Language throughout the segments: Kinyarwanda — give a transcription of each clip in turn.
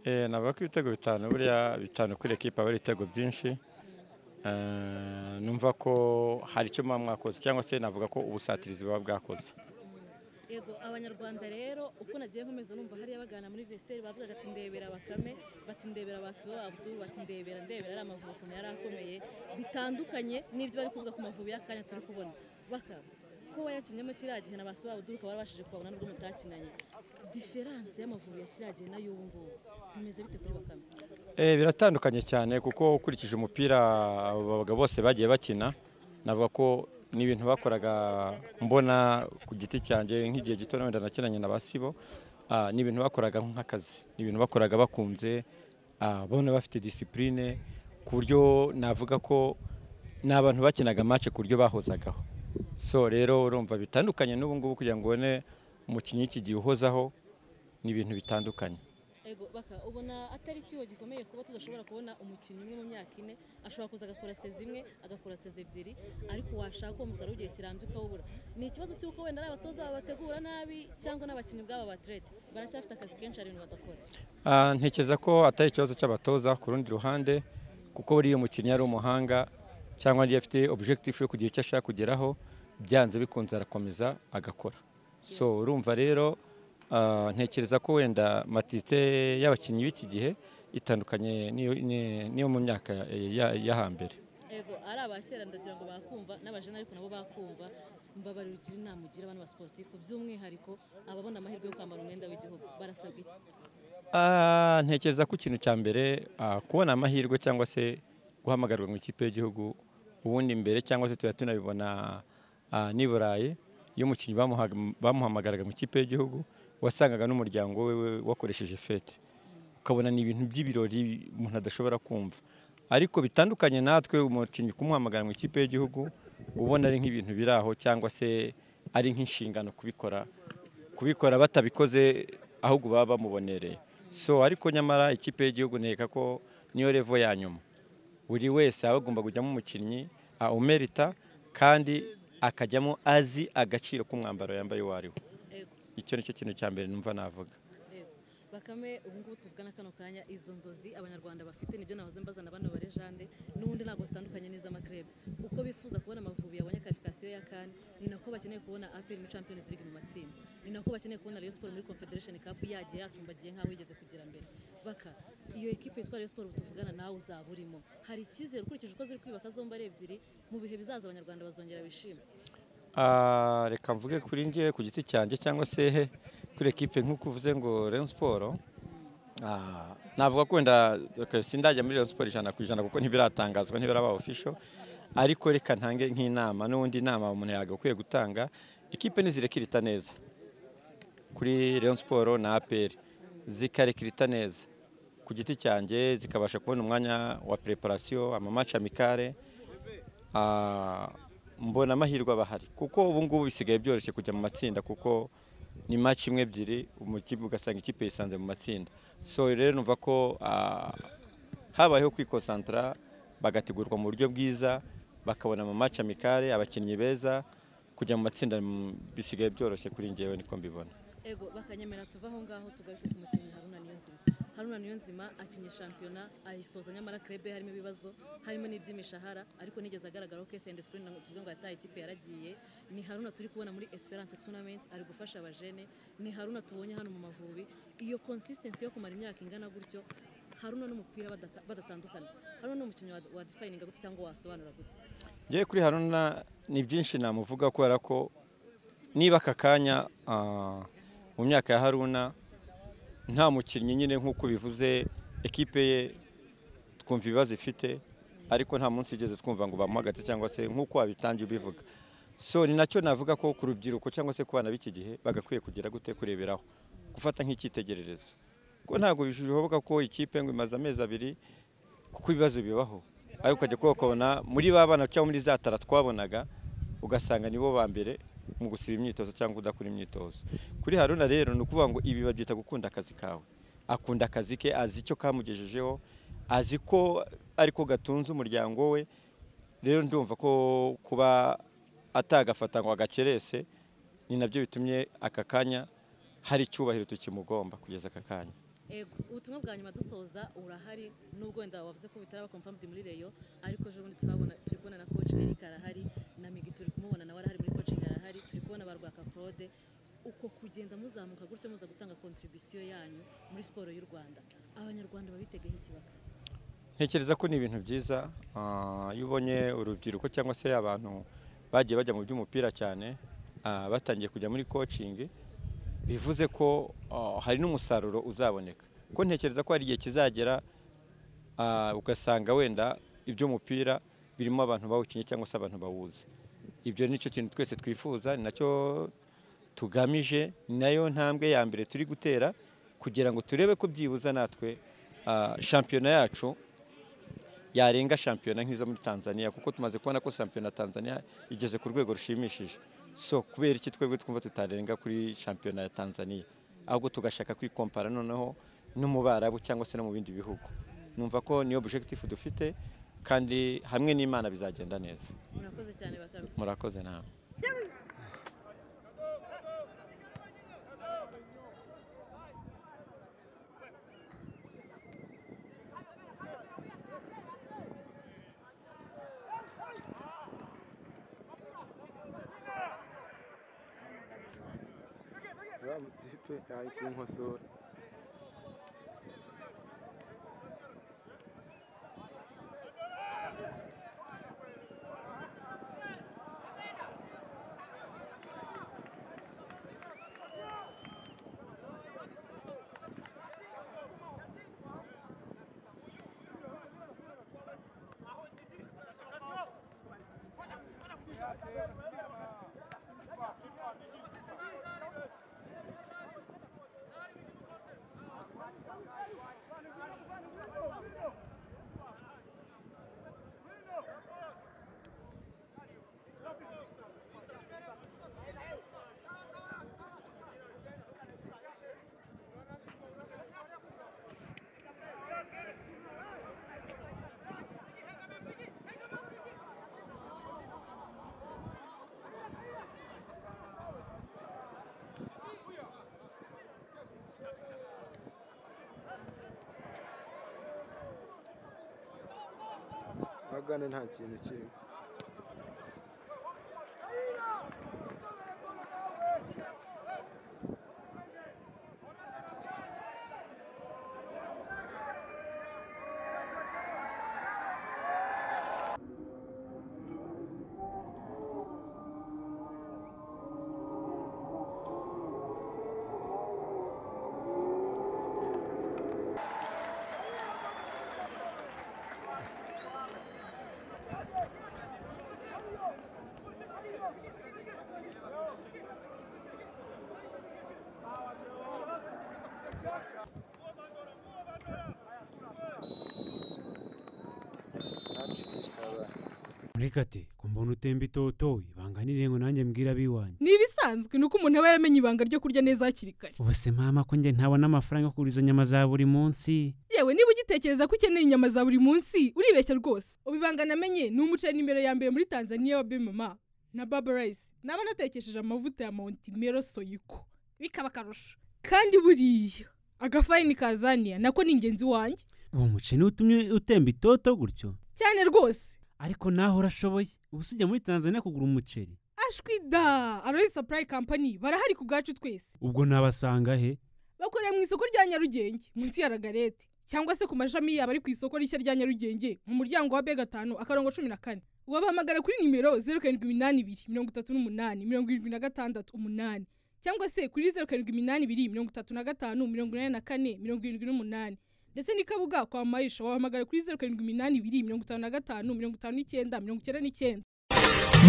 navuga ko ibitego bitanu buriya bitanu kuri ekipa aba ari ibitego byinshi. Numva ko hari icyo muba mwakoze cyangwa se navuga ko ubusatirizi buba bwakoze. Yego abanyarwanda rero uko nagiye nkomeza numva hariya bagana muri vestiaire bavugaga ati ndebera Bakame, bati ndebera Basibo Abdul, bati ndebera ari Amavubi ukuntu yari akomeye bitandukanye n'ibyo bari kuvuga ku Mavubi y'akanya turi kubona. Bakame ko wayakinyemo kiriya gihe na Basibo Abdul ukaba warabashije kubabona nubwo mutakinanye, diferanse y'Amavubi ya kiriya gihe n'ay'ubu ngubu bimeze bite kuri Bakame? Biratandukanye cyane kuko ukurikije umupira abagabo bose bagiye bakina, navuga ko ni ibintu bakoraga mbona ku giti cyanjye nk'igihe gito wenda nakinanye na Basibo, ni ibintu bakoraga nk'akazi, ni ibintu bakoraga bakunze, babona bafite discipline ku buryo navuga ko ni abantu bakinaga match ku buryo bahozagaho. So rero urumva bitandukanye n'ubu ngubu kugira ngo ubone umukinnyi iki gihe uhozaho ni ibintu bitandukanye. Ego baka ubona atari ikiho gikomeye kuba tudashobora kubona umukinnyi umwe mu myaka ine ashobora kuza agakora sezi imwe agakora sezi ebyiri ariko washaka uwo musaruro ugiye kirambye ukawubura. Ni ikibazo cy'uko wenda ari abatoza babategura nabi cyangwa n'abakinnyi bw'aba batrete baracyafite akazi kenshi ari ibintu badakora? Ntekereza ko atari ikibazo cy'abatoza ku rundi ruhande, kuko buriya umukinnyi ari umuhanga cyangwa niyo afite objectif yo kugira icyo ashaka kugeraho, byanze bikunze arakomeza agakora. So urumva rero ntekereza ko wenda matite y'abakinnyi b'iki gihe itandukanye niyo mu myaka y'ahambere. Ego ari abakera ndagira ngo bakumva n'abajene ariko nabo bakumva, mbabarira ugira inama ugira abantu ba sportifu by'umwihariko ababona amahirwe yo kwambara umwenda w'igihugu barasabwa iki? Ntekereza ko ikintu cya mbere kubona amahirwe cyangwa se guhamagarwa mu ikipe y'igihugu, ubundi mbere cyangwa se tuba tunabibona n'i Burayi, iyo umukinnyi bamuhamagaraga mu ikipe y'igihugu wasangaga n'umuryango we wakoresheje fete, ukabona ni ibintu by'ibirori umuntu adashobora kumva. Ariko bitandukanye natwe umukinnyi kumuhamagara mu ikipe y'igihugu ubona ari nk'ibintu biri aho cyangwa se ari nk'inshingano kubikora batabikoze ahubwo baba bamubonereye. So ariko nyamara ikipe y'igihugu nteka ko niyo level ya nyuma, buri wese aba agomba kujyamo umukinnyi umerita kandi akajyamo azi agaciro k'umwambaro yambaye uwo ari wo. Icyo nicyo kintu cya mbere numva navuga. Bakame ubu ngubu tuvugana kano kanya izo nzozi abanyarwanda bafite nibyo nahoze mbazana bano barejande n'ubundi ntabwo zitandukanye n'iz'amakrebe. Uko bifuza kubona Amavubi yabonye qualification ya CAN, ni nako bakeneye kubona APR muri Champions League mu matsinda, ni nako bakeneye kubona Rayon Sport muri Confederation Cup yagiye yatumbagiye nkaho yigeze kugera mbere. Baka iyo equipe yitwa Rayon Sport tuvugana nawe uzaba urimo, hari icyizere ukurikije uko ziri kwibaka zombi ari ebyiri mu bihe bizaza abanyarwanda bazongera bishima? Reka mvuge kuri njye ku giti cyanjye cyangwa se kuri ekipe nk'uko uvuze ngo Rayon Sport, navuga ko wenda sindajya muri Rayon Sport 100% kuko ntibiratangazwa ntibiraba official, ariko reka ntange nk'inama n'undi inama umuntu yagakwiye gutanga, ekipe nizirekirita neza kuri Rayon Sport na APR, zikarekirita neza ku giti cyanjye zikabasha kubona umwanya wa preparation amamatch amicale, mbona amahirwe abahari kuko ubu ngubu bisigaye byoroshye kujya mu matsinda kuko ni match imwe ebyiri umukipe ugasanga ikipe yisanze mu matsinda. So rero numva ko habayeho kwikosantra bagategurwa mu buryo bwiza, bakabona mu match amicale abakinnyi beza, kujya mu matsinda bisigaye byoroshye kuri njyewe niko mbibona. Ego bakanyemera tuvaho ngaho tugaje ku mukinnyi Haruna Niyonzima akinye shampiyona ayisoza nyamara club harimo ibibazo, harimo n'iby'imishahara, ariko nigeze agaragaraho case and discipline tuvuga ngo yataye ikipe yaragiye. Ni Haruna turi kubona muri Esperance Tournament ari gufasha abajene, ni Haruna tubonye hano mu Mavubi. Iyo consistency yo kumara imyaka ingana gutyo, Haruna n'umupira badatandukana, Haruna n'umukinnyi wa defining gute cyangwa wasobanura gute? Ngiye kuri Haruna ni byinshi namuvuga kubera ko niba kakanya mu myaka ya Haruna nta mukinnyi nyine nk'uko bivuze ekipe ye twumva ibibazo ifite, ariko nta munsi igeze twumva ngo bamuhagaze cyangwa se nk'uko wabitangiye ubivuga. So ni nacyo navuga ko ku rubyiruko cyangwa se ku bana b'iki gihe bagakwiye kugira gute kureberaho, gufata nk'icyitegererezo, ko ntabwo bishoboka ko ikipe ngo imaze amezi abiri kuko ibibazo bibaho, ariko ukajya kubona muri ba bana cyangwa muri za tara twabonaga ugasanga nibo ba mbere mu gusiba imyitozo cyangwa udakora imyitozo. Kuri Haruna rero ni ukuvuga ngo ibi babyita gukunda akazi kawe, akunda akazi ke, azi icyo kamugejejeho, azi ko ariko gatunze umuryango we. Rero ndumva ko kuba atagafata ngo agakerese ni nabyo bitumye aka kanya hari icyubahiro tukimugomba kugeza aka kanya. ego ubutumwa bwa nyuma dusoza urahari nubwo wenda wavuze ko bitaraba confirmed muri Rayon ariko ejo bundi turi kubona na coach Eric arahari na Migi turi kumubona nawe arahari muri coaching arahari turi kubona barwaka Claude uko kugenda muzamuka gutyo muza gutanga contribution yanyu muri siporo y'u Rwanda abanyarwanda babitegeye ikibaka. Ntekereza ko ni ibintu byiza iyo ubonye urubyiruko cyangwa se abantu bagiye bajya mu by'umupira cyane batangiye kujya muri coaching bivuze ko hari n'umusaruro uzaboneka ko ntekereza ko hari igihe kizagera ugasanga wenda iby'umupira birimo abantu bawukinye cyangwa se abantu bawuzi. Ibyo nicyo kintu twese twifuza ni nacyo tugamije nayo ntambwe ya mbere turi gutera kugira ngo turebe ko byibuza natwe shampiyona yacu yarenga shampiyona nk'izo muri Tanzania kuko tumaze kubona ko shampiyona Tanzania igeze ku rwego rushimishije. So kubera iki twebwe twumva tutarenga kuri shampiyona ya Tanzania ahubwo tugashaka kwikompara noneho no mu Barabu cyangwa se no mu bindi bihugu. Numva ko niyo objective dufite kandi hamwe n'Imana bizagenda neza. Murakoze cyane Bakame. Murakoze nawe. Tipe ari kunkosora agane nta kintu kiri Murekate kumbona utemba itoto ibanganire ngo nanjye mbwira biwanye. Nibisanzwe nuko umuntu aba yaramenye ibanga ryo kurya neza hakiri kare. Ubuse mama ko nge ntabona amafaranga yo kugura izo nyama za buri munsi. Yewe niba ugitekereza ko ukeneye inyama za buri munsi uribeshya rwose. Ubibanga namenye ni umuceri imbere ya mbere muri Tanzania wa Mama na Baba Rice. Naba natekesheje amavuta ya Mount Mero Soyiko. Bikaba karusho. Kandi buriya agafayini kazania nako ni ingenzi wanjye. Uwo muceri utumye utemba itoto gutyo. Cyane rwose. Ariko naho urashoboye ubusujya muri Tanzania kugura umuceri. Ashwida Arroy Supply Company barahari ku bwacu twese. Ubwo nabasanga he? Bakorera mu isoko rya Nyarugenge munsi ya Ragarete cyangwa se ku mashami yaba ari ku isoko rishya rya Nyarugenge mu muryango wa B5 akarongo 14. Wabahamagara kuri nimero 07823876 cyangwa se kuri 0782358478 ndetse nikabuga kwa Maisha wahamagara kuri 0782555999.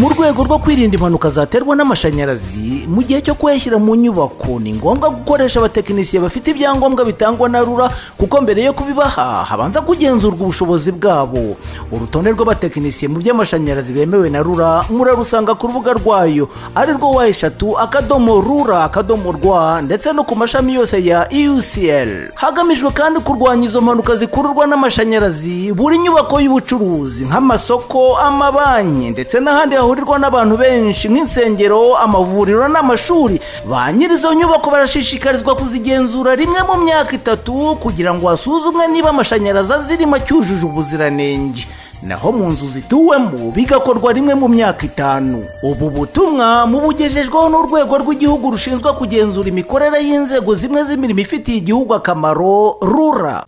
Mu rwego rwo kwirinda impanuka zaterwa n'amashanyarazi mu gihe cyo kuyashyira mu nyubako ni ngombwa gukoresha abatekinisiye bafite ibyangombwa bitangwa na RURA kuko mbere yo kubibaha habanza kugenzurwa ubushobozi bwabo. Urutonde rw'abatekinisiye mu by'amashanyarazi bemewe na RURA murarusanga ku rubuga rwayo ari rwo wa3.rura.rwa ndetse no ku mashami yose ya UCL. Hagamijwe kandi kurwanya izo mpanuka zikururwa n'amashanyarazi buri nyubako y'ubucuruzi nk'amasoko, amabanki ndetse n'ahandi yahurirwa n'abantu benshi nk'insengero, amavuriro n'amashuri. Ba nyiri izo nyubako barashishikarizwa kuzigenzura rimwe mu myaka 3 kugira ngo hasuzumwe niba amashanyarazi azirimo cyujuje ubuziranenge. Naho mu nzu zituwemo bigakorwa rimwe mu myaka 5. Ubu butumwa mubugejejweho n'urwego rw'igihugu rushinzwe kugenzura imikorere y'inzego zimwe z'imirimo ifitiye igihugu akamaro RURA.